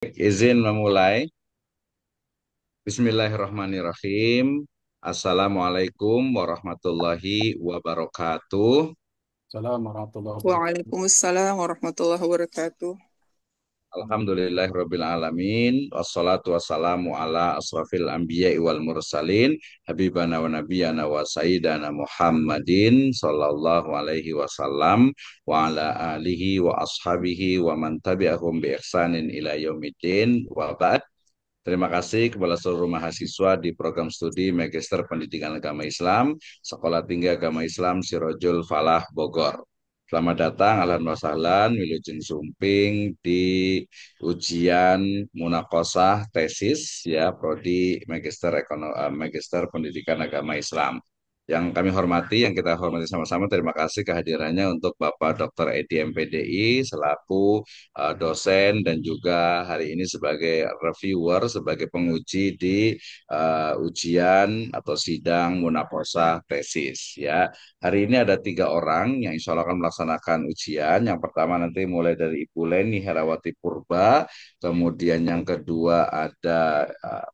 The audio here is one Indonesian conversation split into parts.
Izin memulai. Bismillahirrahmanirrahim. Assalamualaikum warahmatullahi wabarakatuh. Assalamualaikum warahmatullahi wabarakatuh. Waalaikumsalam warahmatullahi wabarakatuh. Alhamdulillahirabbil alamin. Wassalatu wassalamu ala asrafil anbiya'i wal mursalin. Habibana wa nabiyana wa sayyidana Muhammadin sallallahu alaihi wasallam wa ala alihi wa ashabihi wa man tabi'ahum bi ihsanin ila yaumiddin wa ba'd. Terima kasih kepada seluruh mahasiswa di program studi Magister Pendidikan Agama Islam, Sekolah Tinggi Agama Islam Sirojul Falah Bogor. Selamat datang, ahlan wa sahlan, wilujeng sumping di ujian munakosah tesis ya Prodi Magister Pendidikan Agama Islam. Yang kami hormati, yang kita hormati sama-sama, terima kasih kehadirannya untuk Bapak Dr. Edi MPDI selaku dosen dan juga hari ini sebagai reviewer, sebagai penguji di ujian atau sidang munakosah tesis ya. Hari ini ada 3 orang yang insya Allah akan melaksanakan ujian. Yang pertama nanti mulai dari Ibu Leni Herawati Purba, kemudian yang kedua ada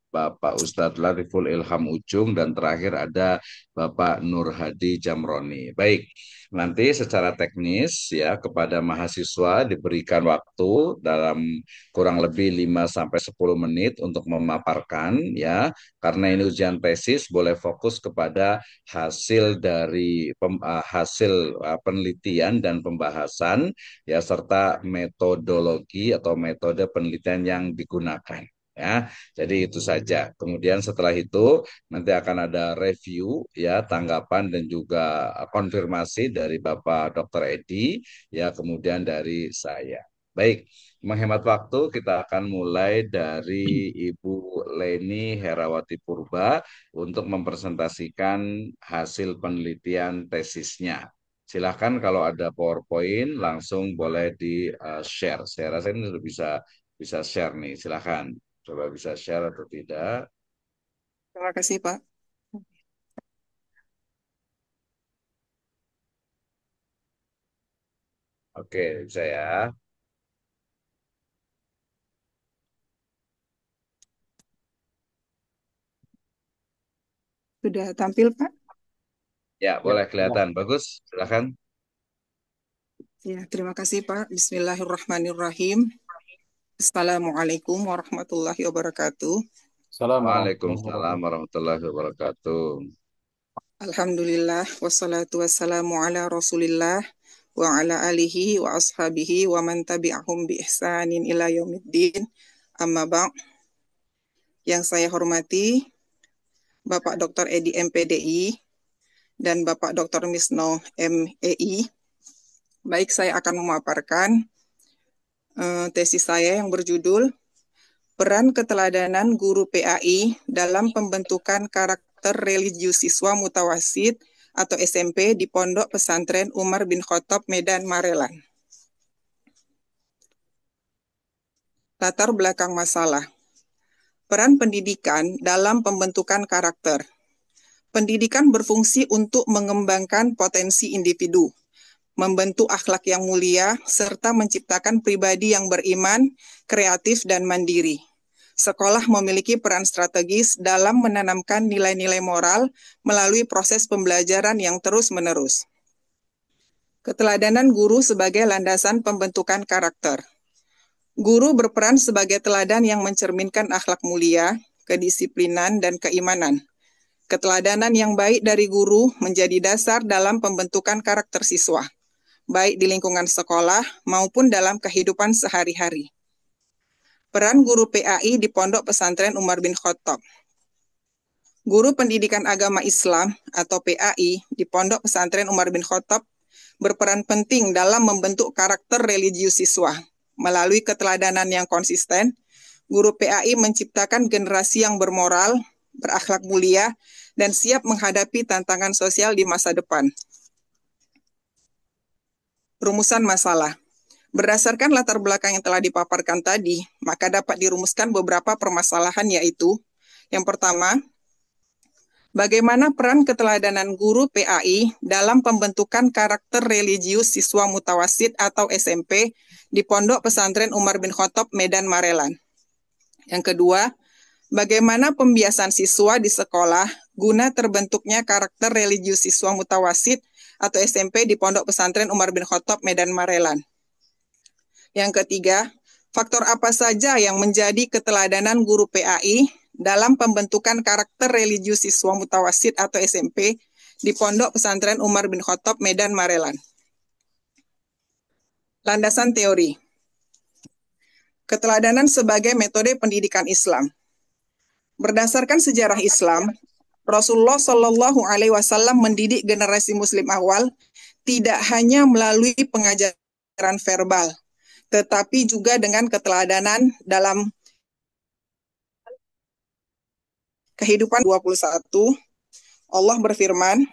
Bapak Ustadz Latiful Ilham Ujung, dan terakhir ada Bapak Nur Hadi Jamroni. Baik, nanti secara teknis ya kepada mahasiswa diberikan waktu dalam kurang lebih 5 sampai 10 menit untuk memaparkan ya. Karena ini ujian tesis, boleh fokus kepada hasil dari penelitian dan pembahasan ya, serta metodologi atau metode penelitian yang digunakan ya. Jadi itu saja. Kemudian setelah itu nanti akan ada review ya, tanggapan dan juga konfirmasi dari Bapak Dr. Edi ya, kemudian dari saya. Baik, menghemat waktu kita akan mulai dari Ibu Leni Herawati Purba untuk mempresentasikan hasil penelitian tesisnya. Silahkan kalau ada PowerPoint langsung boleh di-share. Saya rasa ini sudah bisa share nih. Silahkan. Coba bisa share atau tidak. Terima kasih, Pak. Oke, bisa ya. Sudah tampil, Pak? Ya, Ya, boleh sudah. kelihatan. Bagus, silakan. Ya, terima kasih, Pak. Bismillahirrahmanirrahim. Assalamualaikum warahmatullahi wabarakatuh. Assalamualaikum warahmatullahi Waalaikumsalam wabarakatuh. warahmatullahi wabarakatuh. Alhamdulillah, wassalatu wassalamu ala rasulillah, wa ala alihi wa ashabihi wa man tabi'ahum bi ihsanin ila yaumiddin. Amma ba'd. Yang saya hormati, Bapak Dr. Edi MPDI dan Bapak Dr. Misno MEI. Baik, saya akan memaparkan tesis saya yang berjudul Peran Keteladanan Guru PAI dalam Pembentukan Karakter Religius Siswa Mutawasid atau SMP di Pondok Pesantren Umar bin Khattab Medan Marelan. Latar belakang masalah. Peran pendidikan dalam pembentukan karakter. Pendidikan berfungsi untuk mengembangkan potensi individu, membentuk akhlak yang mulia, serta menciptakan pribadi yang beriman, kreatif, dan mandiri. Sekolah memiliki peran strategis dalam menanamkan nilai-nilai moral melalui proses pembelajaran yang terus-menerus. Keteladanan guru sebagai landasan pembentukan karakter. Guru berperan sebagai teladan yang mencerminkan akhlak mulia, kedisiplinan, dan keimanan. Keteladanan yang baik dari guru menjadi dasar dalam pembentukan karakter siswa, baik di lingkungan sekolah maupun dalam kehidupan sehari-hari. Peran guru PAI di Pondok Pesantren Umar bin Khattab. Guru Pendidikan Agama Islam atau PAI di Pondok Pesantren Umar bin Khattab berperan penting dalam membentuk karakter religius siswa. Melalui keteladanan yang konsisten, guru PAI menciptakan generasi yang bermoral, berakhlak mulia, dan siap menghadapi tantangan sosial di masa depan. Rumusan masalah. Berdasarkan latar belakang yang telah dipaparkan tadi, maka dapat dirumuskan beberapa permasalahan, yaitu yang pertama, bagaimana peran keteladanan guru PAI dalam pembentukan karakter religius siswa mutawasid atau SMP di Pondok Pesantren Umar bin Khattab Medan Marelan. Yang kedua, bagaimana pembiasan siswa di sekolah guna terbentuknya karakter religius siswa mutawasid atau SMP di Pondok Pesantren Umar bin Khattab Medan Marelan. Yang ketiga, faktor apa saja yang menjadi keteladanan guru PAI dalam pembentukan karakter religius siswa mutawasid atau SMP di Pondok Pesantren Umar bin Khattab Medan Marelan. Landasan teori. Keteladanan sebagai metode pendidikan Islam. Berdasarkan sejarah Islam, Rasulullah Shallallahu Alaihi Wasallam mendidik generasi Muslim awal tidak hanya melalui pengajaran verbal, tetapi juga dengan keteladanan dalam kehidupan 21. Allah berfirman,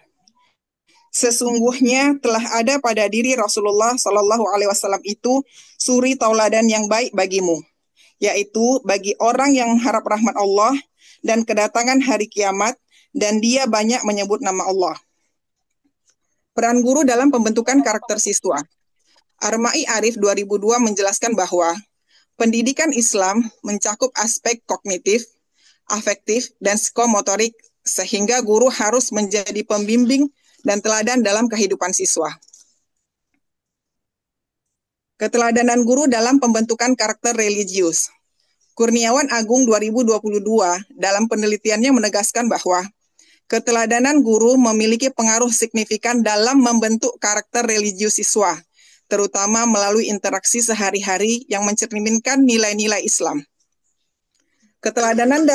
sesungguhnya telah ada pada diri Rasulullah Shallallahu Alaihi Wasallam itu suri tauladan yang baik bagimu, yaitu bagi orang yang mengharap rahmat Allah dan kedatangan hari kiamat, dan dia banyak menyebut nama Allah. Peran guru dalam pembentukan karakter siswa. Armai Arif 2002 menjelaskan bahwa pendidikan Islam mencakup aspek kognitif, afektif, dan psikomotorik, sehingga guru harus menjadi pembimbing dan teladan dalam kehidupan siswa. Keteladanan guru dalam pembentukan karakter religius. Kurniawan Agung 2022 dalam penelitiannya menegaskan bahwa keteladanan guru memiliki pengaruh signifikan dalam membentuk karakter religius siswa, terutama melalui interaksi sehari-hari yang mencerminkan nilai-nilai Islam. Keteladanan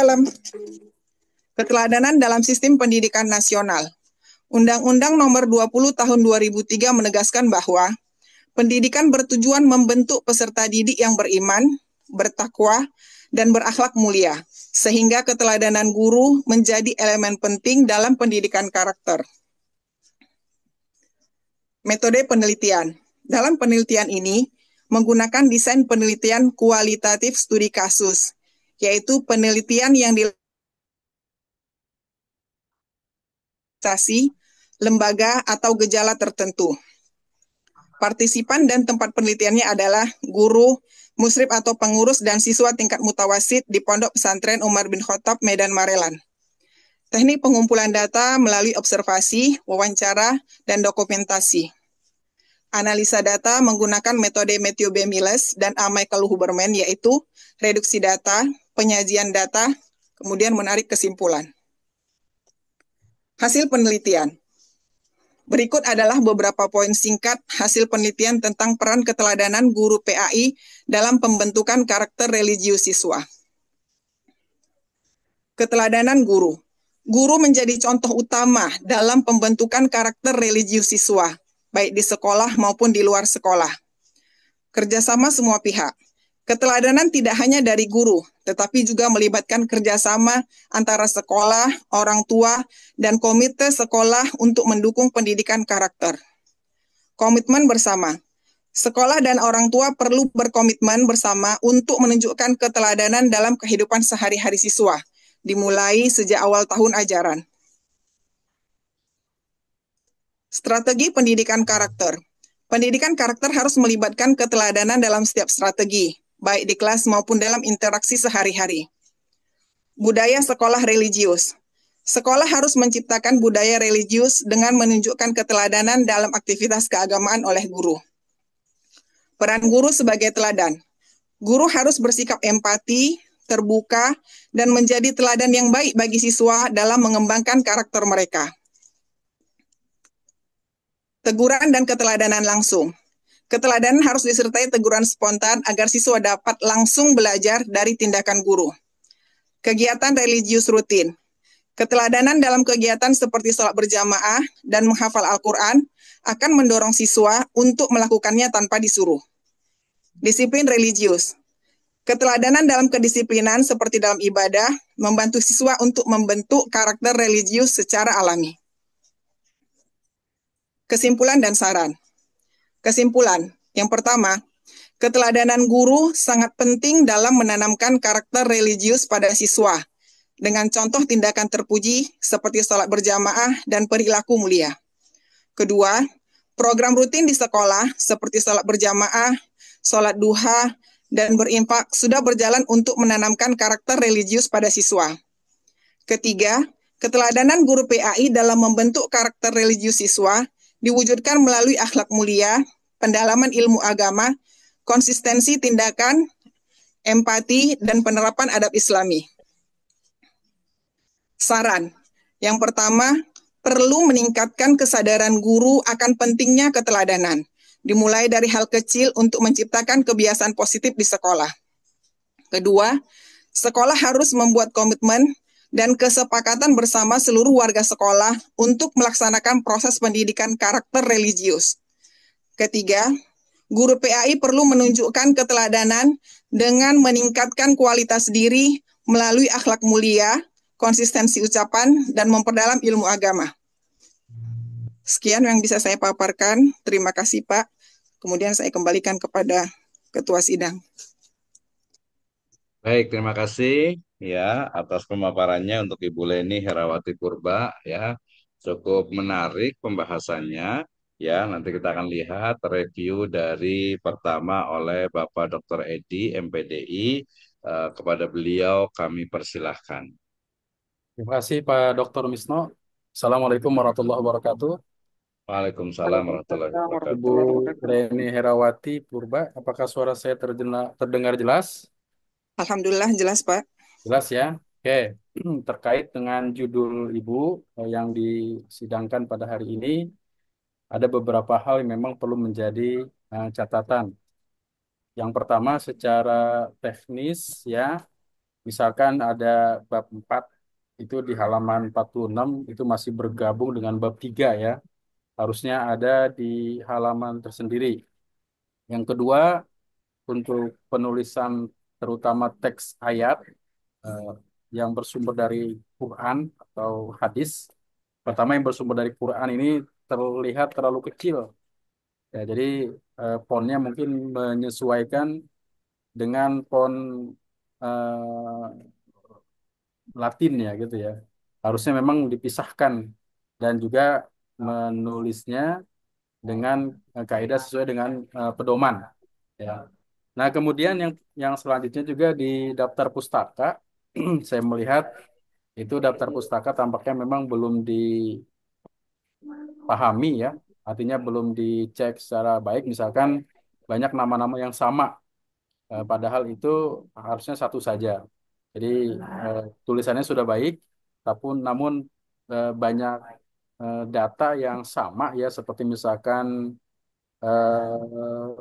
dalam sistem pendidikan nasional. Undang-Undang Nomor 20 Tahun 2003 menegaskan bahwa pendidikan bertujuan membentuk peserta didik yang beriman, bertakwa, dan berakhlak mulia, sehingga keteladanan guru menjadi elemen penting dalam pendidikan karakter. Metode penelitian. Dalam penelitian ini, menggunakan desain penelitian kualitatif studi kasus, yaitu penelitian yang dilakukan lembaga atau gejala tertentu. Partisipan dan tempat penelitiannya adalah guru, musrif atau pengurus, dan siswa tingkat mutawasid di Pondok Pesantren Umar bin Khattab Medan Marelan. Teknik pengumpulan data melalui observasi, wawancara, dan dokumentasi. Analisa data menggunakan metode Matthew B. Miles dan A. Michael Huberman, yaitu reduksi data, penyajian data, kemudian menarik kesimpulan. Hasil penelitian. Berikut adalah beberapa poin singkat hasil penelitian tentang peran keteladanan guru PAI dalam pembentukan karakter religius siswa. Keteladanan guru. Guru menjadi contoh utama dalam pembentukan karakter religius siswa, baik di sekolah maupun di luar sekolah. Kerjasama semua pihak. Keteladanan tidak hanya dari guru, tetapi juga melibatkan kerjasama antara sekolah, orang tua, dan komite sekolah untuk mendukung pendidikan karakter. Komitmen bersama. Sekolah dan orang tua perlu berkomitmen bersama untuk menunjukkan keteladanan dalam kehidupan sehari-hari siswa, dimulai sejak awal tahun ajaran. Strategi pendidikan karakter. Pendidikan karakter harus melibatkan keteladanan dalam setiap strategi, baik di kelas maupun dalam interaksi sehari-hari. Budaya sekolah religius. Sekolah harus menciptakan budaya religius dengan menunjukkan keteladanan dalam aktivitas keagamaan oleh guru. Peran guru sebagai teladan. Guru harus bersikap empati, terbuka, dan menjadi teladan yang baik bagi siswa dalam mengembangkan karakter mereka. Teguran dan keteladanan langsung. Keteladanan harus disertai teguran spontan agar siswa dapat langsung belajar dari tindakan guru. Kegiatan religius rutin. Keteladanan dalam kegiatan seperti sholat berjamaah dan menghafal Al-Quran akan mendorong siswa untuk melakukannya tanpa disuruh. Disiplin religius. Keteladanan dalam kedisiplinan seperti dalam ibadah membantu siswa untuk membentuk karakter religius secara alami. Kesimpulan dan saran. Kesimpulan, yang pertama, keteladanan guru sangat penting dalam menanamkan karakter religius pada siswa, dengan contoh tindakan terpuji seperti sholat berjamaah dan perilaku mulia. Kedua, program rutin di sekolah seperti sholat berjamaah, sholat duha, dan berinfak sudah berjalan untuk menanamkan karakter religius pada siswa. Ketiga, keteladanan guru PAI dalam membentuk karakter religius siswa diwujudkan melalui akhlak mulia, pendalaman ilmu agama, konsistensi tindakan, empati, dan penerapan adab Islami. Saran. Yang pertama, perlu meningkatkan kesadaran guru akan pentingnya keteladanan, dimulai dari hal kecil untuk menciptakan kebiasaan positif di sekolah. Kedua, sekolah harus membuat komitmen dan kesepakatan bersama seluruh warga sekolah untuk melaksanakan proses pendidikan karakter religius. Ketiga, guru PAI perlu menunjukkan keteladanan dengan meningkatkan kualitas diri melalui akhlak mulia, konsistensi ucapan, dan memperdalam ilmu agama. Sekian yang bisa saya paparkan. Terima kasih, Pak. Kemudian saya kembalikan kepada Ketua Sidang. Baik, terima kasih ya atas pemaparannya untuk Ibu Leni Herawati Purba ya. Cukup menarik pembahasannya ya. Nanti kita akan lihat review dari pertama oleh Bapak Dr. Edi MPDI. Kepada beliau kami persilahkan. Terima kasih Pak Dr. Misno. Assalamualaikum warahmatullahi wabarakatuh. Waalaikumsalam warahmatullahi Ibu wabarakatuh. Leni Herawati Purba, apakah suara saya terdengar jelas? Alhamdulillah jelas, Pak. Jelas ya. Oke, terkait dengan judul Ibu yang disidangkan pada hari ini, ada beberapa hal yang memang perlu menjadi catatan. Yang pertama secara teknis ya, misalkan ada bab 4 itu di halaman 46 itu masih bergabung dengan bab 3 ya. Harusnya ada di halaman tersendiri. Yang kedua, untuk penulisan terutama teks ayat eh, yang bersumber dari Quran atau hadis. Pertama yang bersumber dari Quran ini terlihat terlalu kecil. Ya, jadi fontnya mungkin menyesuaikan dengan font eh, Latin ya gitu ya. Harusnya memang dipisahkan dan juga menulisnya dengan kaidah sesuai dengan pedoman ya. Nah, kemudian yang selanjutnya juga di daftar pustaka saya melihat itu daftar pustaka tampaknya memang belum dipahami ya. Artinya belum dicek secara baik misalkan banyak nama-nama yang sama padahal itu harusnya satu saja. Jadi tulisannya sudah baik, namun banyak data yang sama ya seperti misalkan eh,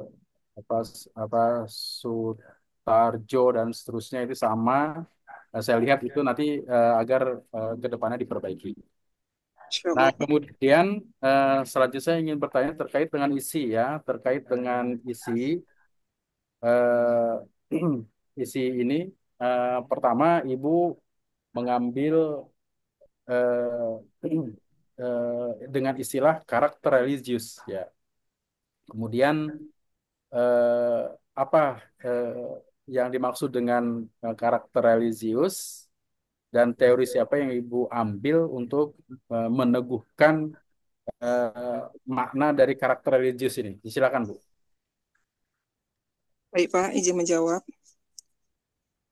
apa apa Sutarjo dan seterusnya itu sama. Saya lihat itu nanti agar ke depannya diperbaiki. Nah, Insyaallah, Pak. kemudian selanjutnya saya ingin bertanya terkait dengan isi ya, terkait dengan isi eh, isi ini. Pertama, Ibu mengambil eh, dengan istilah karakter religius ya. Kemudian eh, apa eh, yang dimaksud dengan karakter religius dan teori siapa yang Ibu ambil untuk meneguhkan makna dari karakter religius ini? Silakan, Bu. Baik, Pak, izin menjawab.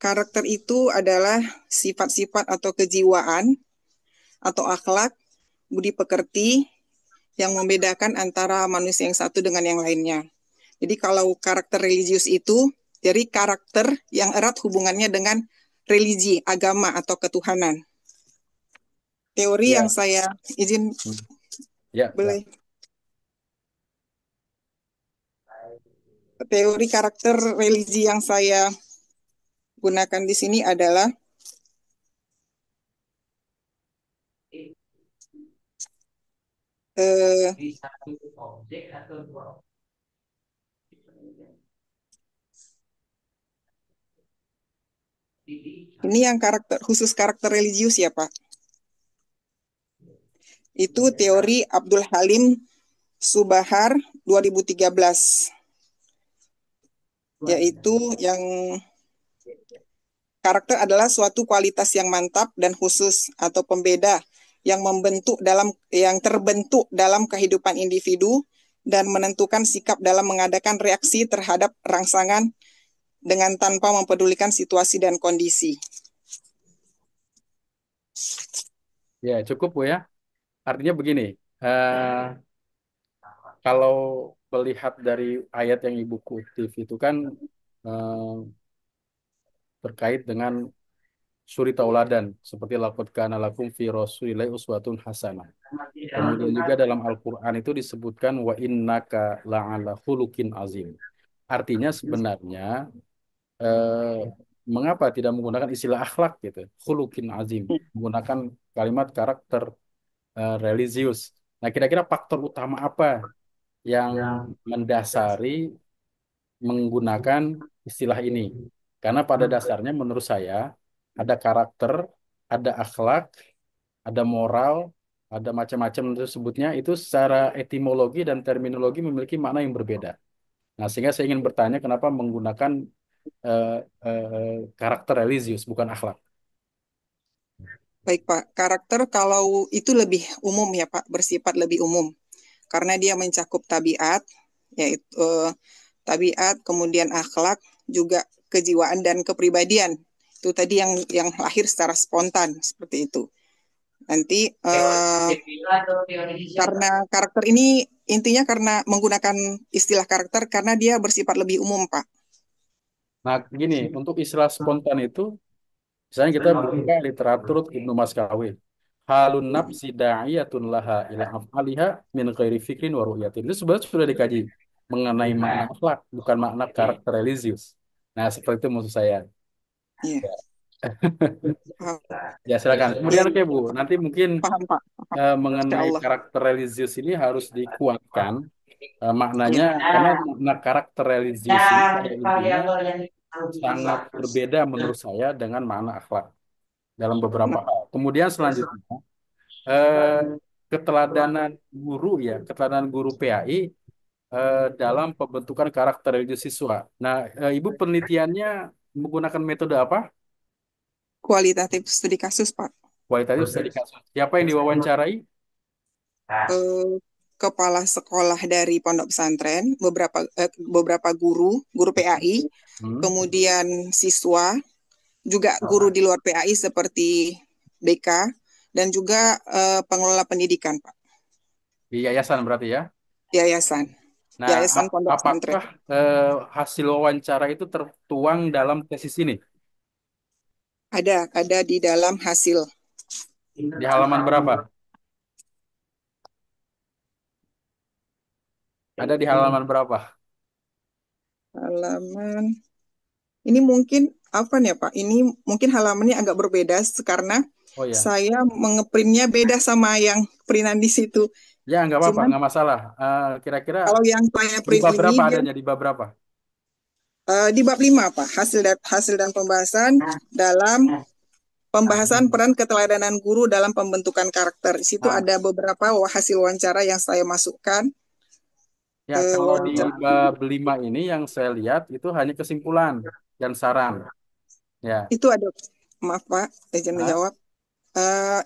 Karakter itu adalah sifat-sifat atau kejiwaan atau akhlak, budi pekerti yang membedakan antara manusia yang satu dengan yang lainnya. Jadi kalau karakter religius itu dari karakter yang erat hubungannya dengan religi, agama atau ketuhanan. Teori yang Ya, saya izin ya, boleh. Teori karakter religi yang saya gunakan di sini adalah ini yang khusus karakter religius ya, Pak. Itu teori Abdul Halim Subahar 2013. Yaitu yang karakter adalah suatu kualitas yang mantap dan khusus atau pembeda yang terbentuk dalam kehidupan individu dan menentukan sikap dalam mengadakan reaksi terhadap rangsangan dengan tanpa mempedulikan situasi dan kondisi. Ya, cukup Bu ya. Artinya begini, eh, kalau melihat dari ayat yang Ibu kutip itu kan eh, terkait dengan suri tauladan seperti laqad kana lakum fi rasulillahi uswatun hasanah. Kemudian juga dalam Al-Qur'an itu disebutkan wa innaka la'ala khuluqin azim. Artinya sebenarnya eh, mengapa tidak menggunakan istilah akhlak gitu, khuluqin azim, menggunakan kalimat karakter religius. Nah, kira-kira faktor utama apa yang mendasari menggunakan istilah ini? Karena pada dasarnya menurut saya ada karakter, ada akhlak, ada moral, ada macam-macam tersebutnya itu secara etimologi dan terminologi memiliki makna yang berbeda. Nah, sehingga saya ingin bertanya kenapa menggunakan eh, karakter religius bukan akhlak. Baik Pak, karakter kalau itu lebih umum ya Pak, bersifat lebih umum. Karena dia mencakup tabiat, yaitu tabiat, kemudian akhlak, juga kejiwaan dan kepribadian. Itu tadi yang lahir secara spontan, seperti itu. Nanti karena karakter ini intinya karena menggunakan istilah karakter karena dia bersifat lebih umum, Pak. Nah, gini, untuk istilah spontan itu, misalnya kita buka literatur Ibnu Maskawi. Halun nafsi da'iyatun laha ila af'aliha min ghairi fikrin wa ru'yatin. Itu sebenarnya sudah dikaji mengenai makna akhlak, bukan makna karakter religius. Nah, seperti itu maksud saya. Iya, paham. Ya, silakan. Ya, Kemudian, oke, Bu, nanti mungkin paham, Pak. Paham. Insya mengenai Allah. karakter religius ini harus dikuatkan maknanya, karena makna karakter religius ini pada intinya sangat berbeda menurut saya dengan makna akhlak dalam beberapa Nah, hal. Kemudian selanjutnya, eh, keteladanan guru ya, keteladanan guru PAI dalam pembentukan karakter religius siswa. Nah, Ibu penelitiannya menggunakan metode apa? kualitatif studi kasus, Pak. Kualitatif studi kasus. Siapa yang diwawancarai? Eh, Kepala sekolah dari pondok pesantren, beberapa guru PAI, Hmm. kemudian siswa, juga guru di luar PAI seperti BK, dan juga pengelola pendidikan, Pak. Di yayasan berarti ya. Yayasan. Nah, Yayasan Pondok Pesantren. apakah hasil wawancara itu tertuang dalam tesis ini? Ada di dalam hasil. Di halaman berapa? Ada di halaman berapa? Halaman ini mungkin apa nih ya Pak? Ini mungkin halamannya agak berbeda karena Oh ya, saya mengeprintnya beda sama yang printan di situ. ya nggak apa-apa, Cuman nggak masalah. Kira-kira kalau yang saya di print bab ini berapa dia adanya di bab berapa? di bab 5 Pak. Hasil dan pembahasan dalam pembahasan peran keteladanan guru dalam pembentukan karakter. Di situ ada beberapa hasil wawancara yang saya masukkan. Ya, kalau di Wawancara bab 5 ini yang saya lihat itu hanya kesimpulan dan saran. Ya. itu ada, maaf Pak, izin Hah? menjawab.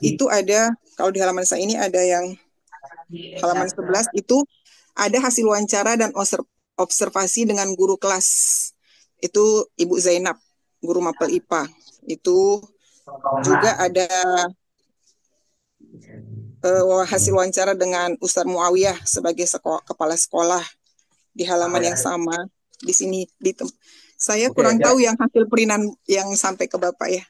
Itu ada, kalau di halaman saya ini ada yang halaman 11 itu ada hasil wawancara dan observasi dengan guru kelas. Itu Ibu Zainab, guru mapel IPA. Itu juga ada hasil wawancara dengan Ustadz Muawiyah sebagai kepala sekolah di halaman yang sama. Di sini saya Oke, kurang ya. tahu yang hasil perinan yang sampai ke Bapak ya.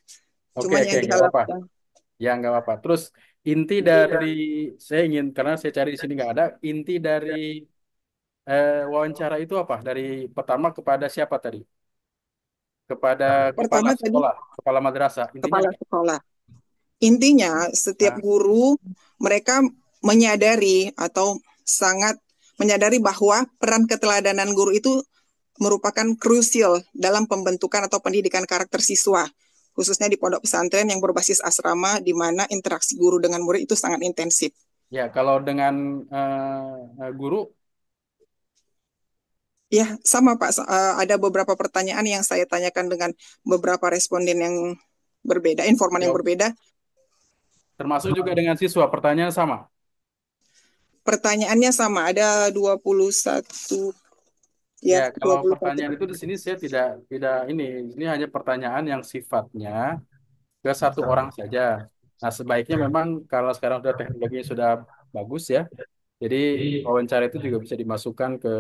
Oke, Cuman oke, yang di nggak apa-apa. halaman Ya, nggak apa-apa. Terus inti dari saya ingin karena saya cari di sini nggak ada inti dari wawancara itu apa? Dari pertama kepada siapa tadi? Kepada kepala pertama tadi sekolah, kepala madrasah. Intinya kepala apa? sekolah. Intinya, setiap Nah, guru mereka menyadari atau sangat menyadari bahwa peran keteladanan guru itu merupakan krusial dalam pembentukan atau pendidikan karakter siswa, khususnya di pondok pesantren yang berbasis asrama, di mana interaksi guru dengan murid itu sangat intensif. ya kalau dengan guru, Ya, sama Pak. Ada beberapa pertanyaan yang saya tanyakan dengan beberapa responden yang berbeda, informan yang ya, berbeda. termasuk juga dengan siswa, pertanyaan sama. Pertanyaannya sama, ada 21 Ya, Ya, dua kalau puluh satu. pertanyaan itu di sini saya tidak tidak ini hanya pertanyaan yang sifatnya ke satu orang saja. Nah, sebaiknya memang kalau sekarang sudah teknologinya sudah bagus ya, jadi wawancara itu juga bisa dimasukkan ke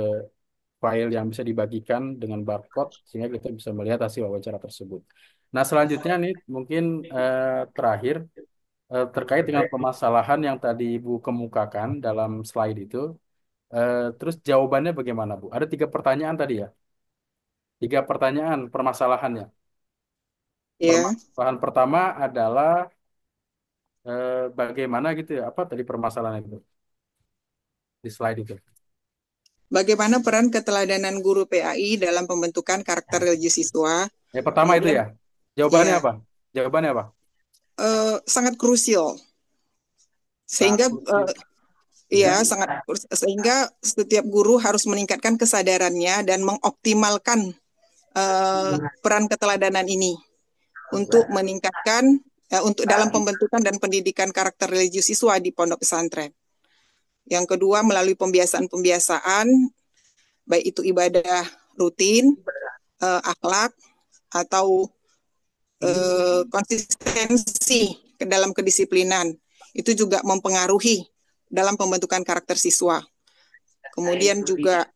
file yang bisa dibagikan dengan barcode sehingga kita bisa melihat hasil wawancara tersebut. Nah, selanjutnya nih mungkin terakhir terkait dengan permasalahan yang tadi Ibu kemukakan dalam slide itu, terus jawabannya bagaimana, Bu? Ada 3 pertanyaan tadi ya, 3 pertanyaan permasalahannya. Ya, Permasalahan pertama adalah bagaimana gitu ya, apa tadi permasalahan itu di slide itu? bagaimana peran keteladanan guru PAI dalam pembentukan karakter religius siswa? Yang pertama itu Kemudian, ya, jawabannya ya, apa? Jawabannya apa? sangat krusial Sangat sehingga krusial. ya Ya. sehingga setiap guru harus meningkatkan kesadarannya dan mengoptimalkan peran keteladanan ini untuk meningkatkan untuk dalam pembentukan dan pendidikan karakter religius siswa di pondok pesantren. Yang kedua, melalui pembiasaan-pembiasaan, baik itu ibadah rutin, akhlak, atau konsistensi ke dalam kedisiplinan. Itu juga mempengaruhi dalam pembentukan karakter siswa. Kemudian juga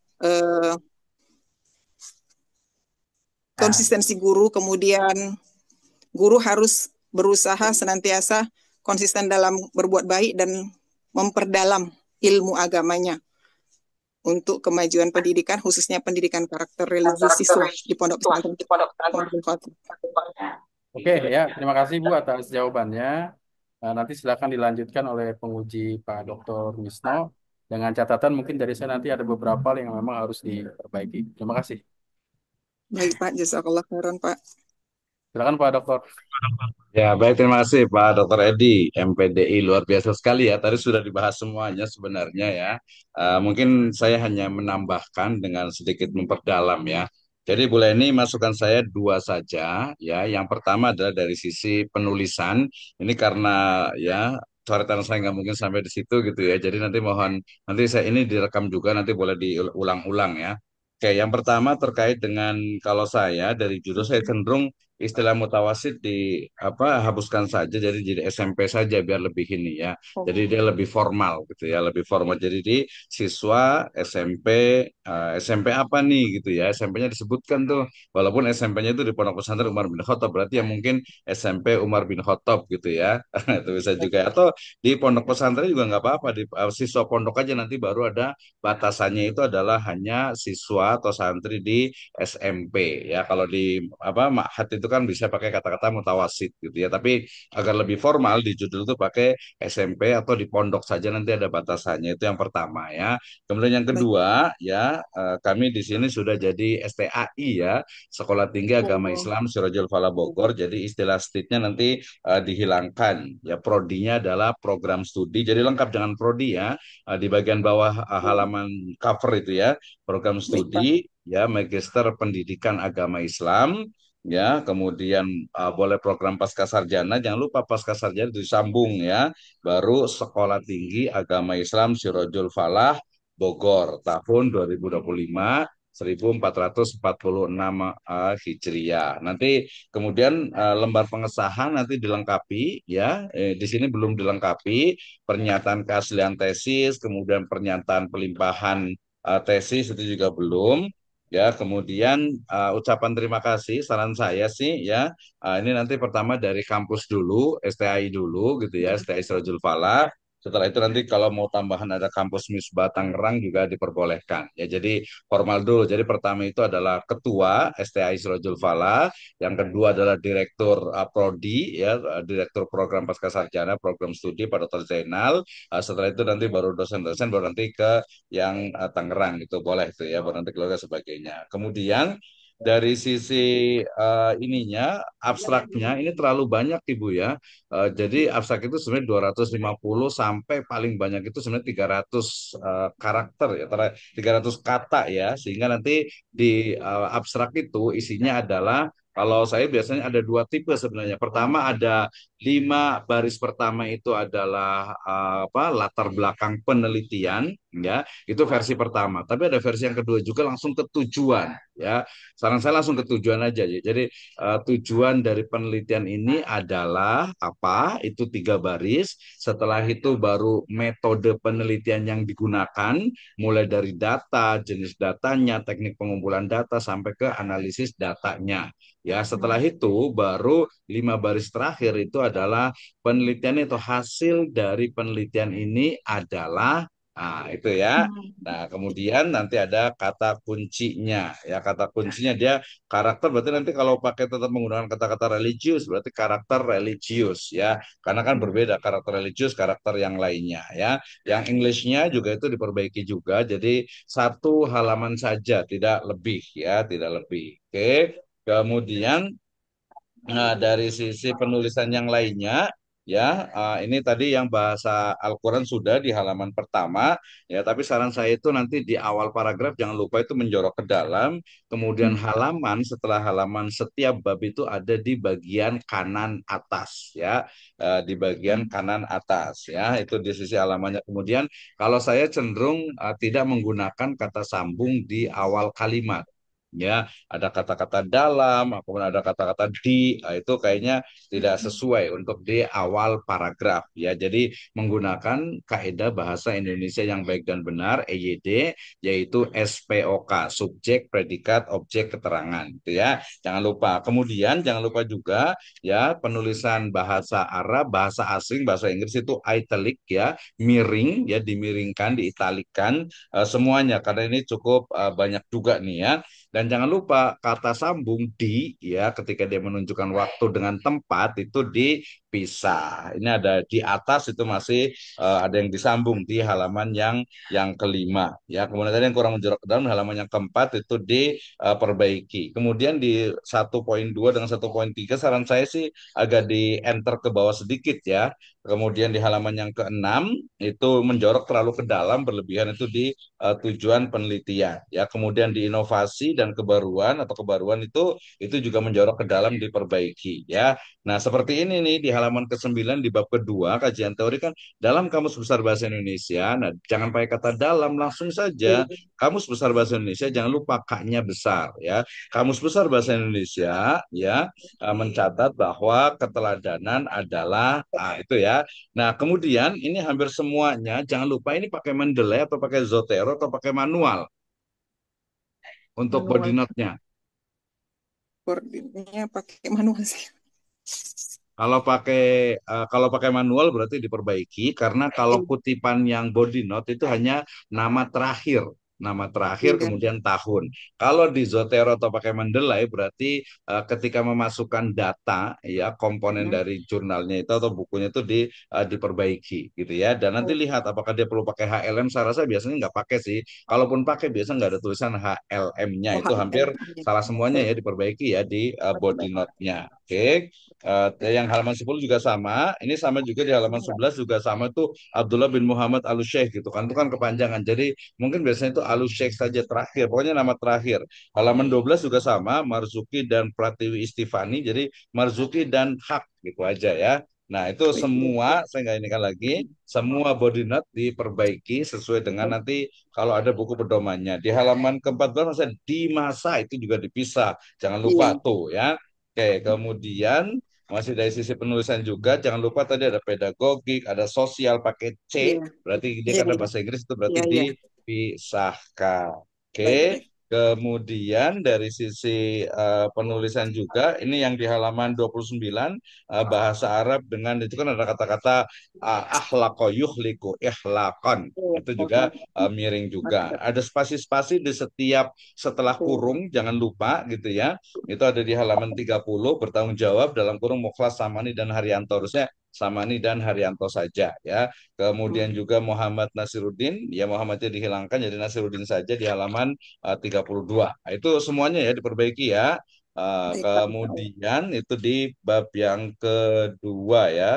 konsistensi guru, kemudian guru harus berusaha senantiasa konsisten dalam berbuat baik dan memperdalam ilmu agamanya untuk kemajuan pendidikan, khususnya pendidikan karakter religius siswa di Pondok Pesantren Umar bin Khattab. Oke ya, terima kasih Bu atas jawabannya. Nanti silakan dilanjutkan oleh penguji Pak Dr. Wisno. Dengan catatan mungkin dari saya nanti ada beberapa hal yang memang harus diperbaiki. Terima kasih. Baik Pak, jazakallah khairan Pak. Silakan Pak Dokter. Ya, baik, terima kasih Pak Dr. Edi, MPDI, luar biasa sekali ya. Tadi sudah dibahas semuanya sebenarnya ya. Mungkin saya hanya menambahkan dengan sedikit memperdalam ya. Jadi Bu Leni, masukan saya dua saja ya. Yang pertama adalah dari sisi penulisan. Ini karena ya coretan saya nggak mungkin sampai di situ gitu ya. Jadi nanti mohon, nanti saya ini direkam juga, nanti boleh diulang-ulang ya. Oke, yang pertama terkait dengan kalau saya dari judul saya cenderung istilah mutawasid di apa hapuskan saja jadi SMP saja biar lebih ini ya. Jadi dia lebih formal gitu ya, lebih formal. Jadi di siswa SMP SMP apa nih gitu ya. SMP-nya disebutkan tuh walaupun SMP-nya itu di Pondok Pesantren Umar bin Khattab berarti ya mungkin SMP Umar bin Khattab gitu ya. Itu bisa juga atau di pondok pesantren juga nggak apa-apa di siswa pondok aja nanti baru ada batasannya itu adalah hanya siswa atau santri di SMP ya. Kalau di apa Ma'had itu kan bisa pakai kata-kata mutawasid gitu ya. Tapi agar lebih formal di judul itu pakai SMP atau di pondok saja nanti ada batasannya. Itu yang pertama ya. Kemudian yang Baik. kedua ya kami di sini sudah jadi STAI ya, Sekolah Tinggi Agama Oh, Islam Sirajul Falah Bogor. Jadi istilah STID-nya nanti dihilangkan. Ya prodinya adalah program studi. Jadi lengkap dengan prodi ya. Di bagian bawah halaman cover itu ya, program baik Pak. studi ya Magister Pendidikan Agama Islam ya, kemudian boleh program pasca sarjana, jangan lupa pasca sarjana disambung ya, baru Sekolah Tinggi Agama Islam Sirojul Falah Bogor tahun 2025 1446 Hijriah. Nanti kemudian lembar pengesahan nanti dilengkapi ya. Di sini belum dilengkapi pernyataan keaslian tesis, kemudian pernyataan pelimpahan tesis itu juga belum. Ya, kemudian ucapan terima kasih, saran saya sih ya, ini nanti pertama dari kampus dulu, STI dulu gitu ya, STI Sirajul Falah. Setelah itu nanti kalau mau tambahan ada kampus Misbah Tangerang juga diperbolehkan. Ya, jadi formal dulu. Jadi pertama itu adalah ketua STI Sirajul Falah, yang kedua adalah direktur prodi ya, direktur program pascasarjana, program studi Pak Dr. Zainal. Setelah itu nanti baru dosen-dosen, baru nanti ke yang Tangerang gitu boleh itu ya, baru nanti keluarga sebagainya. Kemudian dari sisi ininya abstraknya ini terlalu banyak Ibu ya. Jadi abstrak itu sebenarnya 250 sampai paling banyak itu sebenarnya 300 karakter ya, 300 kata ya. Sehingga nanti di abstrak itu isinya adalah kalau saya biasanya ada dua tipe sebenarnya. Pertama ada 5 baris pertama itu adalah apa latar belakang penelitian ya. Itu versi pertama. Tapi ada versi yang kedua juga langsung ke tujuan, ya. Saran saya langsung ke tujuan aja ya. Jadi tujuan dari penelitian ini adalah apa? Itu 3 baris. Setelah itu baru metode penelitian yang digunakan, mulai dari data, jenis datanya, teknik pengumpulan data sampai ke analisis datanya. Ya, setelah itu baru 5 baris terakhir itu adalah penelitian itu hasil dari penelitian ini adalah itu ya. Nah, kemudian nanti ada kata kuncinya. Ya, kata kuncinya dia karakter berarti nanti kalau pakai tetap menggunakan kata-kata religius berarti karakter religius ya. Karena kan berbeda karakter religius karakter yang lainnya ya. Yang Englishnya juga itu diperbaiki juga. Jadi 1 halaman saja, tidak lebih ya, tidak lebih. Oke. Kemudian dari sisi penulisan yang lainnya, ya, ini tadi yang bahasa Al-Quran sudah di halaman pertama, ya, tapi saran saya itu nanti di awal paragraf jangan lupa itu menjorok ke dalam, kemudian halaman setelah halaman setiap bab itu ada di bagian kanan atas, ya, di bagian kanan atas, ya, itu di sisi halamannya. Kemudian kalau saya cenderung tidak menggunakan kata sambung di awal kalimat. Ya, ada kata-kata dalam, kemudian ada kata-kata di, itu kayaknya tidak sesuai untuk di awal paragraf ya. Jadi menggunakan kaidah bahasa Indonesia yang baik dan benar EYD yaitu SPOK, subjek, predikat, objek, keterangan gitu ya. Jangan lupa. Kemudian jangan lupa juga ya penulisan bahasa Arab, bahasa asing, bahasa Inggris itu italic ya, miring ya, dimiringkan, diitalikan semuanya karena ini cukup banyak juga nih ya. Dan jangan lupa kata sambung di ya ketika dia menunjukkan waktu dengan tempat itu dipisah. Ini ada di atas itu masih ada yang disambung di halaman yang kelima ya. Kemudian tadi yang kurang menjorok ke dalam halaman yang keempat itu diperbaiki. Kemudian di 1.2 dengan 1.3 saran saya sih agak di enter ke bawah sedikit ya. Kemudian di halaman yang keenam itu menjorok terlalu ke dalam berlebihan itu di tujuan penelitian ya. Kemudian di inovasi dan kebaruan atau kebaruan itu juga menjorok ke dalam diperbaiki ya. Nah, seperti ini nih di halaman ke-9 di bab kedua kajian teori kan dalam Kamus Besar Bahasa Indonesia. Nah, jangan pakai kata dalam, langsung saja Kamus Besar Bahasa Indonesia, jangan lupa K-nya besar ya. Kamus Besar Bahasa Indonesia ya mencatat bahwa keteladanan adalah itu ya. Nah, kemudian ini hampir semuanya jangan lupa ini pakai Mendeley atau pakai Zotero atau pakai manual untuk body Manual. note-nya. Boardingnya pakai manual sih. Kalau pakai manual berarti diperbaiki karena kalau kutipan yang body note itu hanya nama terakhir Iya. kemudian tahun. Kalau di Zotero atau pakai Mendeley berarti ketika memasukkan data ya komponen dari jurnalnya itu atau bukunya itu diperbaiki gitu ya. Dan nanti lihat apakah dia perlu pakai HLM. Saya rasa biasanya nggak pakai sih. Kalaupun pakai biasanya nggak ada tulisan HLM-nya Oh, itu hampir HLM. salah semuanya ya diperbaiki ya di body note-nya. Oke. Yang halaman 10 juga sama, ini sama juga di halaman 11 juga sama tuh Abdullah bin Muhammad Al-Syekh gitu kan, itu kan kepanjangan. Jadi mungkin biasanya itu Al-Syekh saja terakhir, pokoknya nama terakhir. Halaman 12 juga sama, Marzuki dan Pratiwi Istifani, jadi Marzuki dan Hak gitu aja ya. Nah itu semua, saya nggak inikan lagi, semua body note diperbaiki sesuai dengan nanti kalau ada buku pedomannya. Di halaman ke-14 masa di masa itu juga dipisah, jangan lupa Iya. tuh ya. Oke, kemudian masih dari sisi penulisan juga, jangan lupa tadi ada pedagogik, ada sosial pakai Iya. C, berarti dia Iya, karena iya. bahasa Inggris itu berarti Iya, iya. dipisahkan. Baik, Oke, baik. kemudian dari sisi penulisan juga, ini yang di halaman 29, bahasa Arab dengan itu kan ada kata-kata ahlako yuhliku, ihlakon. Itu juga miring juga. Ada spasi-spasi di setiap setelah kurung, jangan lupa gitu ya. Itu ada di halaman 30 bertanggung jawab dalam kurung Mukhlas Samani dan Haryanto, harusnya Samani dan Haryanto saja ya. Kemudian juga Muhammad Nasiruddin, ya Muhammadnya dihilangkan jadi Nasiruddin saja di halaman 32. Nah, itu semuanya ya diperbaiki ya. Baik, Pak. Kemudian itu di bab yang kedua ya.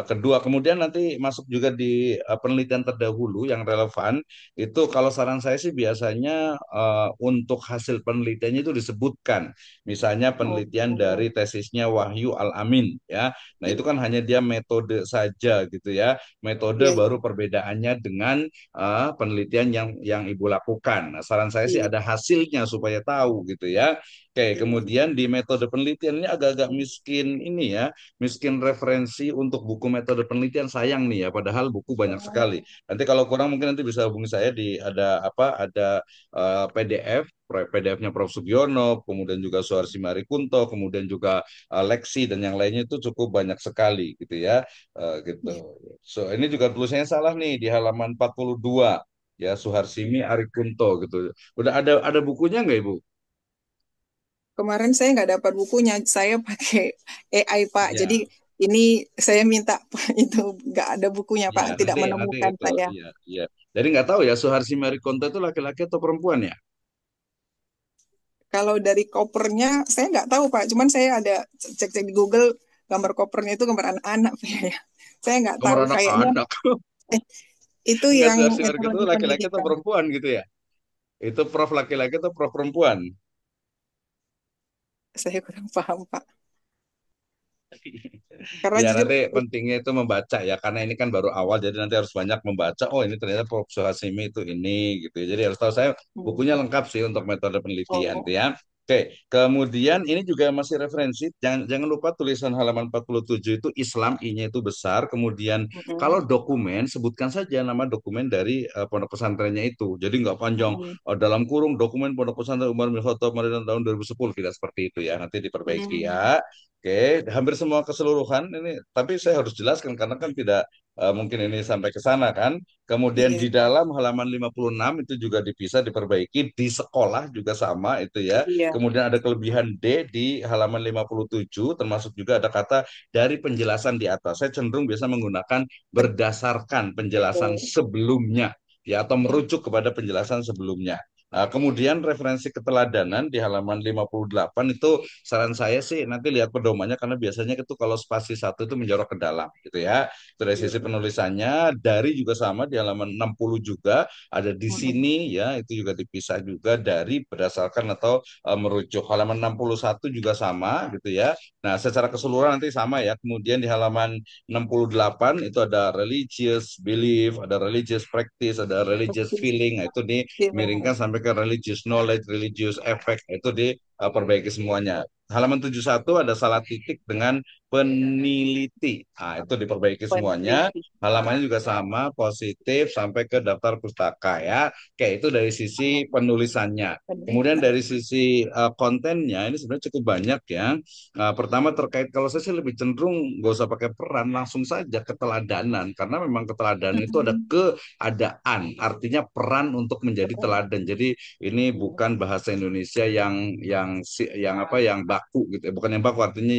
Kedua, kemudian nanti masuk juga di penelitian terdahulu yang relevan. Itu kalau saran saya sih biasanya untuk hasil penelitiannya itu disebutkan. Misalnya Oh, penelitian oh, dari tesisnya Wahyu Al-Amin ya. Nah itu kan hanya dia metode saja gitu ya. Metode iya, baru iya, perbedaannya dengan penelitian yang ibu lakukan. Nah, saran saya sih iya, ada hasilnya supaya tahu gitu ya. Oke, iya. kemudian di metode penelitian ini agak-agak miskin ini ya, miskin referensi untuk buku metode penelitian sayang nih ya, padahal buku banyak sekali. Oh, Nanti kalau kurang mungkin nanti bisa hubungi saya di ada apa ada PDF. PDF-nya Prof. Sugiono, kemudian juga Suharsi Marikunto, kemudian juga Lexi dan yang lainnya itu cukup banyak sekali gitu ya. Gitu. iya. So, ini juga tulisannya salah nih di halaman 42 ya Suharsimi Arikunto gitu. Udah ada bukunya nggak Ibu? Kemarin saya nggak dapat bukunya, saya pakai AI, Pak. Jadi Ya, ini saya minta Pak, itu nggak ada bukunya, ya Pak. Tidak nanti menemukan itu saya. iya iya. Jadi nggak tahu ya Suharsi Marikunto itu laki-laki atau perempuan ya? Kalau dari kopernya, saya nggak tahu, Pak. Cuman saya ada cek-cek di Google, gambar kopernya itu gambar anak-anak, Pak. Ya. Saya nggak Nomor tahu, kayaknya anak-anak. eh, itu Enggak yang Suharsi Marikunto metodologi itu laki-laki atau pendidikan. perempuan gitu ya? Itu prof laki-laki atau prof perempuan? Saya kurang paham, Pak. Karena Ya jujur, nanti pentingnya itu membaca ya karena ini kan baru awal jadi nanti harus banyak membaca. Oh ini ternyata Prof. Hasimi itu ini gitu ya. Jadi harus tahu saya bukunya hmm, lengkap sih untuk metode penelitian itu oh, ya. Oke, kemudian ini juga masih referensi. Jangan jangan lupa tulisan halaman 47 itu Islam I-nya itu besar. Kemudian kalau mm, dokumen sebutkan saja nama dokumen dari pondok pesantrennya itu. Jadi nggak panjang mm, dalam kurung dokumen pondok pesantren Umar bin Khattab Madinah tahun 2010 tidak seperti itu ya. Nanti diperbaiki mm, ya. Oke, hampir semua keseluruhan ini, tapi saya harus jelaskan karena kan tidak mungkin ini sampai ke sana kan. Kemudian iya, di dalam halaman 56 itu juga bisa diperbaiki, di sekolah juga sama itu ya. iya, Kemudian ada kelebihan D di halaman 57, termasuk juga ada kata dari penjelasan di atas. Saya cenderung biasa menggunakan berdasarkan penjelasan betul. sebelumnya ya atau merujuk kepada penjelasan sebelumnya. Kemudian referensi keteladanan di halaman 58 itu saran saya sih nanti lihat pedomannya karena biasanya itu kalau spasi satu itu menjorok ke dalam gitu ya. Itu dari sisi Iya. penulisannya, dari juga sama di halaman 60 juga ada di Mm, sini ya, itu juga dipisah juga dari berdasarkan atau merujuk. Halaman 61 juga sama gitu ya. Nah, secara keseluruhan nanti sama ya. Kemudian di halaman 68 itu ada religious belief, ada religious practice, ada religious betul. feeling. Nah, itu Iya, dimiringkan sampai ke religious knowledge, religious effect. Nah, itu diperbaiki semuanya. Halaman 71 ada salah titik dengan peneliti. Nah, itu diperbaiki semuanya. peneliti. Halamannya juga sama, positif sampai ke daftar pustaka ya. Oke, itu dari sisi penulisannya. Kemudian Peneliti. dari sisi kontennya ini sebenarnya cukup banyak ya. Pertama terkait kalau saya sih lebih cenderung nggak usah pakai peran, langsung saja keteladanan karena memang keteladanan itu ada Mm, keadaan, artinya peran untuk menjadi oh, teladan. Jadi ini bukan bahasa Indonesia yang apa yang baku gitu ya. Bukan yang baku artinya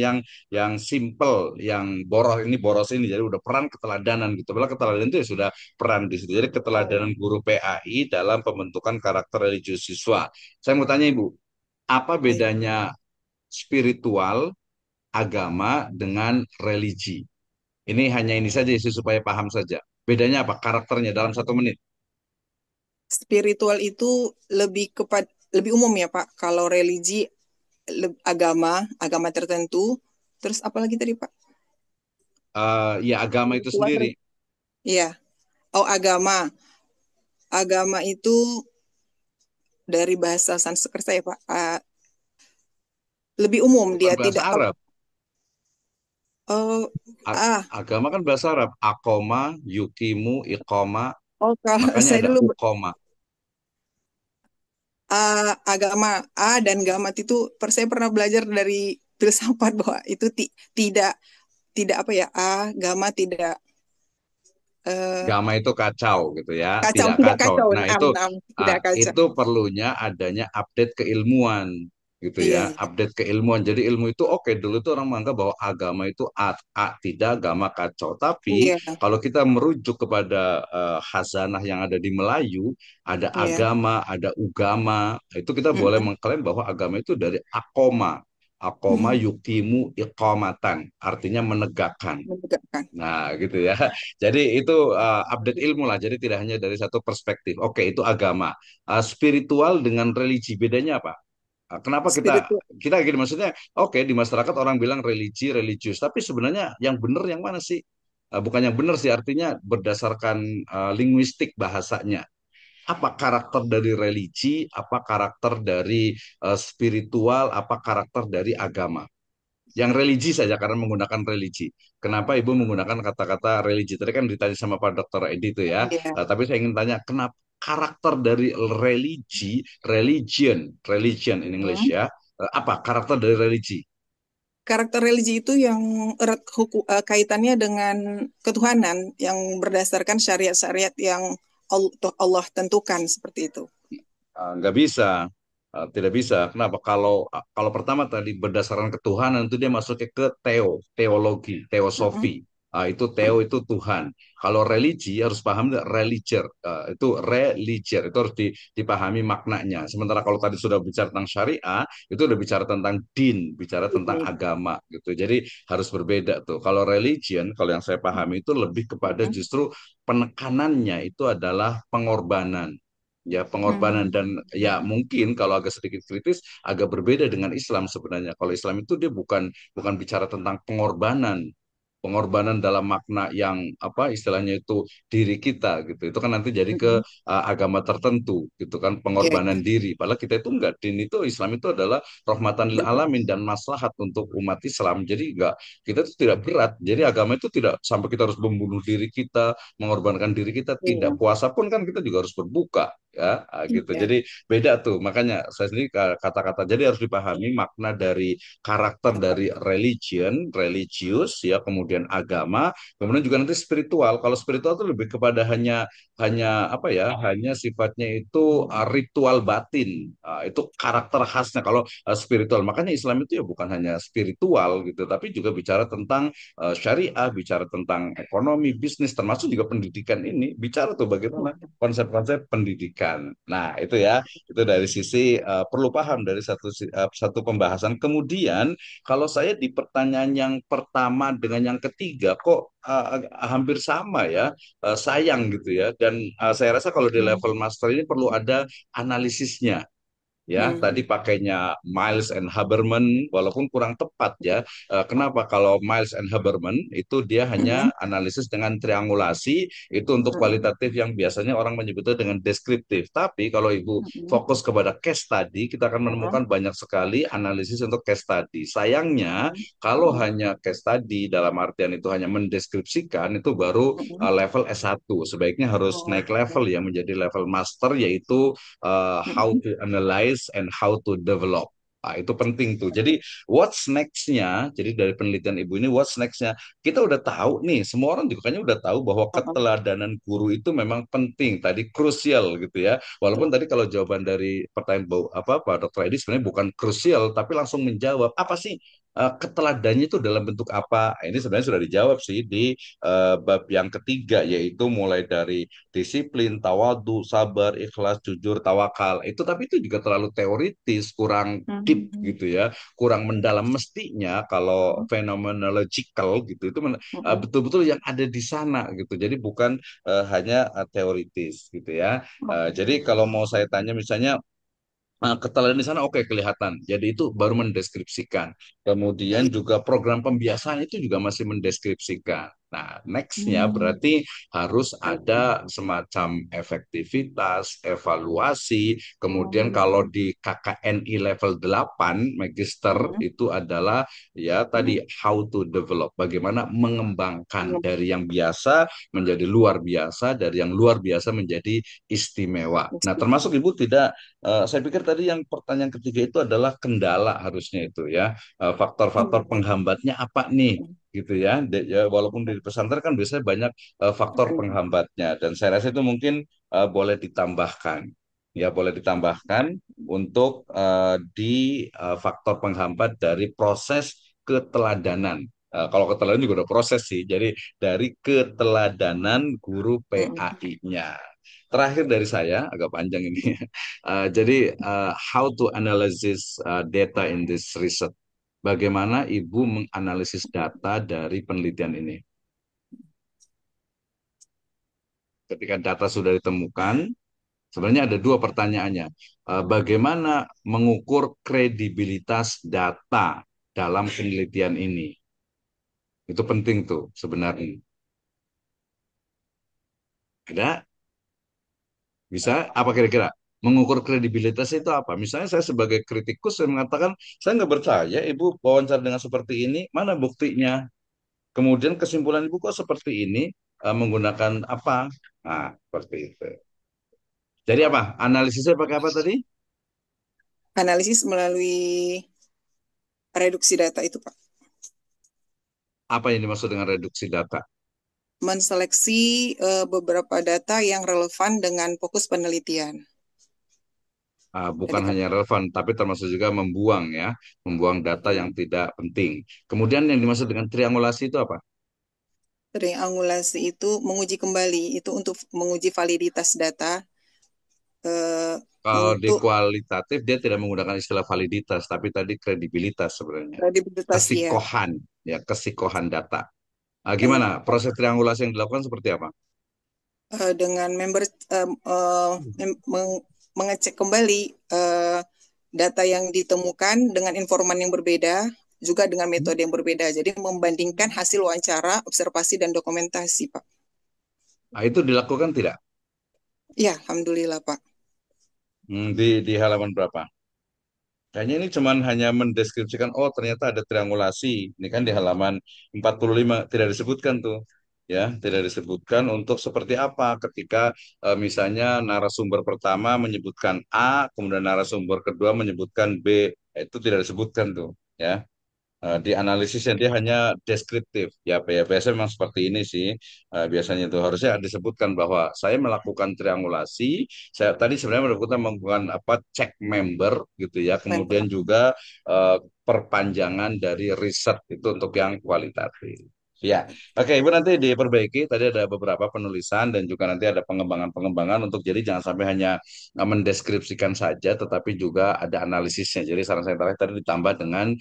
yang simple, yang boros ini boros ini. Jadi udah peran keteladanan gitu. Padahal keteladanan itu ya sudah peran di situ. Jadi keteladanan oh, guru PAI dalam pembentukan karakter religius siswa. Saya mau tanya Ibu, apa baik. bedanya spiritual, agama dengan religi? Ini hanya ini saja sih supaya paham saja. Bedanya apa? Karakternya dalam 1 menit. Spiritual itu lebih umum ya, Pak. Kalau religi, agama tertentu. Terus apa lagi tadi, Pak? Ya agama itu Spiritual sendiri. Iya. Oh, agama. Agama itu dari bahasa Sanskerta ya, Pak. Lebih umum Bukan dia bahasa tidak kalau Arab. oh A- ah Agama kan bahasa Arab. Akoma, yukimu, ikoma. oh kalau Makanya saya ada dulu ukoma. agama dan gamat itu saya pernah belajar dari filsafat bahwa itu tidak tidak apa ya agama tidak eh, Gama itu kacau gitu ya, kacau tidak tidak kacau. kacau Nah, itu tidak kacau. itu perlunya adanya update keilmuan gitu ya, Iya, iya, update keilmuan. Jadi ilmu itu oke dulu itu orang menganggap bahwa agama itu tidak agama kacau. Tapi iya, kalau kita merujuk kepada khazanah yang ada di Melayu, ada iya. agama, ada ugama, itu kita boleh Mm-mm. mengklaim bahwa agama itu dari akoma. Akoma yukimu iqamatan, artinya menegakkan. Menegakkan. Nah, gitu ya. Jadi itu update ilmu lah. Jadi tidak hanya dari satu perspektif. Oke, itu agama. Spiritual dengan religi bedanya apa? Kenapa kita Spiritual. kita gini maksudnya? Oke, di masyarakat orang bilang religi, religius, tapi sebenarnya yang benar yang mana sih? Bukan yang benar sih, artinya berdasarkan linguistik bahasanya. Apa karakter dari religi? Apa karakter dari spiritual? Apa karakter dari agama? Yang religi saja karena menggunakan religi. Kenapa Ibu menggunakan kata-kata religi? Tadi kan ditanya sama Pak Dr. Edi itu ya. Ya. Tapi saya ingin tanya, kenapa karakter dari religi, religion in English Hmm. ya, apa karakter dari religi? Karakter religi itu yang erat kaitannya dengan ketuhanan yang berdasarkan syariat-syariat yang Allah tentukan seperti itu. Nggak bisa. Tidak bisa. Kenapa? Kalau pertama tadi berdasarkan ketuhanan itu dia masuknya ke teologi, Mm-mm. teosofi. Itu teo itu Tuhan. Kalau religi harus paham religier. Itu religier itu harus dipahami maknanya. Sementara kalau tadi sudah bicara tentang syariah, itu udah bicara tentang din, bicara tentang Ini. agama gitu. Jadi harus berbeda tuh. Kalau religion, kalau yang saya pahami itu lebih kepada Mm-mm. justru penekanannya itu adalah pengorbanan, ya pengorbanan. Mm. Dan ya mungkin kalau agak sedikit kritis agak berbeda dengan Islam sebenarnya. Kalau Islam itu dia bukan bukan bicara tentang pengorbanan dalam makna yang apa istilahnya itu diri kita gitu. Itu kan nanti jadi ke Mm-mm. agama tertentu gitu kan, Ya, pengorbanan diri. Padahal kita itu enggak, din itu Islam itu adalah rahmatan lil alamin dan maslahat untuk umat Islam. Jadi enggak, kita itu tidak berat. Jadi agama itu tidak sampai kita harus membunuh diri kita, mengorbankan diri kita, tidak. iya, Puasa pun kan kita juga harus berbuka ya, gitu. iya. Jadi beda tuh. Makanya saya sendiri kata-kata jadi harus dipahami makna dari karakter dari religion, religius ya, kemudian agama, kemudian juga nanti spiritual. Kalau spiritual itu lebih kepada hanya hanya apa ya? Hanya sifatnya itu ritual batin. Itu karakter khasnya kalau spiritual. Makanya Islam itu ya bukan hanya spiritual gitu, tapi juga bicara tentang syariah, bicara tentang ekonomi, bisnis, termasuk juga pendidikan ini. Bicara tuh bagaimana konsep-konsep pendidikan. Nah, itu ya, itu dari sisi perlu paham dari satu pembahasan. Kemudian kalau saya di pertanyaan yang pertama dengan yang ketiga kok hampir sama ya, sayang gitu ya. Dan saya rasa kalau di Mm. level master ini perlu ada analisisnya. Ya, tadi Mm. pakainya Miles and Haberman, walaupun kurang tepat ya. Kenapa? Kalau Miles and Haberman itu dia Mm. hanya analisis dengan triangulasi, itu untuk Mm. kualitatif yang biasanya orang menyebutnya dengan deskriptif. Tapi kalau Ibu Mm. fokus kepada case study, kita akan Mm. menemukan banyak sekali analisis untuk case study. Sayangnya, Mm. kalau Mm. hanya case study dalam artian itu hanya mendeskripsikan, itu baru Mm. level S1. Sebaiknya harus Oh, naik level oke. ya menjadi level master, yaitu how Mm. to analyze and how to develop. Itu penting tuh. Jadi what's next-nya, jadi dari penelitian Ibu ini what's next-nya, kita udah tahu nih, semua orang juga kayaknya udah tahu bahwa Oh, keteladanan guru itu memang penting, tadi krusial gitu ya. Walaupun tadi kalau jawaban dari pertanyaan apa Pak Dr. Edi sebenarnya bukan krusial, tapi langsung menjawab apa sih keteladannya itu dalam bentuk apa. Ini sebenarnya sudah dijawab sih di bab yang ketiga, yaitu mulai dari disiplin, tawadu, sabar, ikhlas, jujur, tawakal. Itu tapi itu juga terlalu teoritis, kurang deep mm. gitu ya, kurang mendalam. Mestinya kalau phenomenological gitu itu Mm. betul-betul yang ada di sana gitu. Jadi bukan hanya teoritis gitu ya. Jadi kalau mau saya tanya misalnya keteladan di sana oke kelihatan. Jadi itu baru mendeskripsikan. Kemudian Iya. juga program pembiasaan itu juga masih mendeskripsikan. Nah, next-nya Mm. berarti harus Oke. ada semacam efektivitas, evaluasi. Kemudian Oh. kalau di KKNI level 8 Magister Mm. itu adalah ya Mm. tadi how to develop, bagaimana mengembangkan Mm. dari yang biasa menjadi luar biasa, dari yang luar biasa menjadi istimewa. Nah, termasuk Ibu tidak. Saya pikir tadi yang pertanyaan ketiga itu adalah kendala harusnya itu ya. Faktor-faktor Iya. penghambatnya apa nih? Gitu ya. Ya, walaupun di pesantren kan biasanya banyak faktor Mm. penghambatnya dan saya rasa itu mungkin boleh ditambahkan. Ya, boleh ditambahkan untuk di faktor penghambat dari proses keteladanan. Kalau keteladanan juga udah proses sih. Jadi dari keteladanan guru Mm. PAI-nya. Terakhir dari saya, agak panjang ini. Jadi, how to analysis data in this research. bagaimana Ibu menganalisis data dari penelitian ini? Ketika data sudah ditemukan, sebenarnya ada dua pertanyaannya. Bagaimana mengukur kredibilitas data dalam penelitian ini? Itu penting tuh sebenarnya. Ada? Bisa? Apa kira-kira? Mengukur kredibilitas itu apa? Misalnya saya sebagai kritikus, saya mengatakan, saya nggak percaya Ibu wawancara dengan seperti ini, mana buktinya? Kemudian kesimpulan Ibu kok seperti ini, menggunakan apa? Nah, seperti itu. Jadi apa? Analisisnya pakai apa tadi? Analisis melalui reduksi data itu, Pak. Apa yang dimaksud dengan reduksi data? Menseleksi beberapa data yang relevan dengan fokus penelitian. Bukan Jadi hanya relevan, tapi termasuk juga membuang ya, membuang data yang tidak penting. Kemudian yang dimaksud dengan triangulasi itu apa? triangulasi itu menguji kembali, itu untuk menguji validitas data eh, Kalau di untuk kualitatif dia tidak menggunakan istilah validitas, tapi tadi kredibilitas sebenarnya. kredibilitas ya. Kesikohan, ya kesikohan data. Eh, Gimana proses triangulasi yang dilakukan seperti apa? dengan member mengecek kembali eh, data yang ditemukan dengan informan yang berbeda, juga dengan metode yang berbeda. Jadi membandingkan hasil wawancara, observasi, dan dokumentasi, Pak. Nah, itu dilakukan tidak? Ya, Alhamdulillah, Pak. Di halaman berapa? Kayaknya ini cuman hanya mendeskripsikan, oh ternyata ada triangulasi. Ini kan di halaman 45 tidak disebutkan tuh. Ya, tidak disebutkan untuk seperti apa ketika misalnya narasumber pertama menyebutkan A, kemudian narasumber kedua menyebutkan B. Itu tidak disebutkan tuh, ya. Di analisisnya dia hanya deskriptif. Ya biasanya memang seperti ini sih. Biasanya itu harusnya disebutkan bahwa saya melakukan triangulasi. Saya tadi sebenarnya melakukan apa cek member gitu ya. Kemudian Member. juga perpanjangan dari riset itu untuk yang kualitatif. Ya, oke Ibu nanti diperbaiki. Tadi ada beberapa penulisan dan juga nanti ada pengembangan-pengembangan untuk jadi jangan sampai hanya mendeskripsikan saja, tetapi juga ada analisisnya. Jadi saran saya tadi ditambah dengan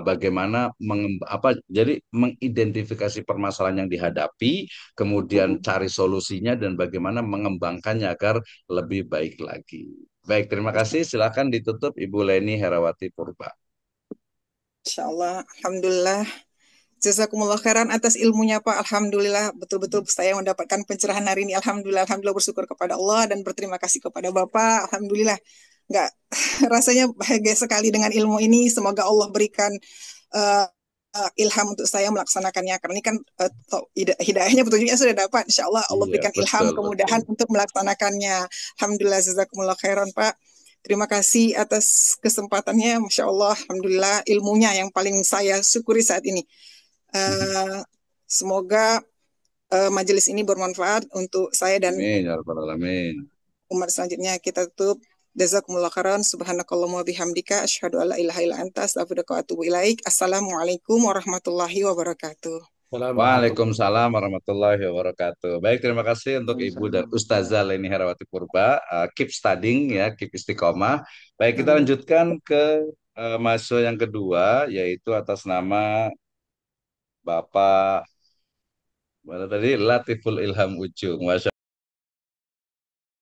bagaimana jadi mengidentifikasi permasalahan yang dihadapi, kemudian cari solusinya dan bagaimana mengembangkannya agar lebih baik lagi. Baik, terima kasih. Silakan ditutup Ibu Leni Herawati Purba. Insya Allah, Alhamdulillah. Jazakumullah khairan atas ilmunya, Pak. Alhamdulillah, betul-betul saya mendapatkan pencerahan hari ini. Alhamdulillah, Alhamdulillah bersyukur kepada Allah dan berterima kasih kepada Bapak. Alhamdulillah, nggak rasanya bahagia sekali dengan ilmu ini. Semoga Allah berikan eh, ilham untuk saya melaksanakannya. Karena ini kan hidayahnya petunjuknya sudah dapat. Insya Allah Allah Iya, berikan ilham, betul, betul. kemudahan untuk melaksanakannya. Alhamdulillah, jazakumullah khairan, Pak. Terima kasih atas kesempatannya. Masya Allah, Alhamdulillah ilmunya yang paling saya syukuri saat ini. Eh, semoga majelis ini bermanfaat untuk saya dan Amin, ya rabbal alamin. umat selanjutnya. Kita tutup. Jazakumullah khairan. Subhanakallahumma bihamdika. Asyhadu alla ilaha illa anta. Astaghfiruka wa atubu ilaik. Assalamualaikum warahmatullahi wabarakatuh. Assalamualaikum Waalaikumsalam warahmatullahi wabarakatuh. Baik, terima kasih untuk Ibu dan Ustazah Leni Herawati Purba. Keep studying ya, keep istiqomah. Baik, kita Amin. lanjutkan ke mahasiswa yang kedua, yaitu atas nama Bapak mana tadi Latiful Ilham Ujung. Masya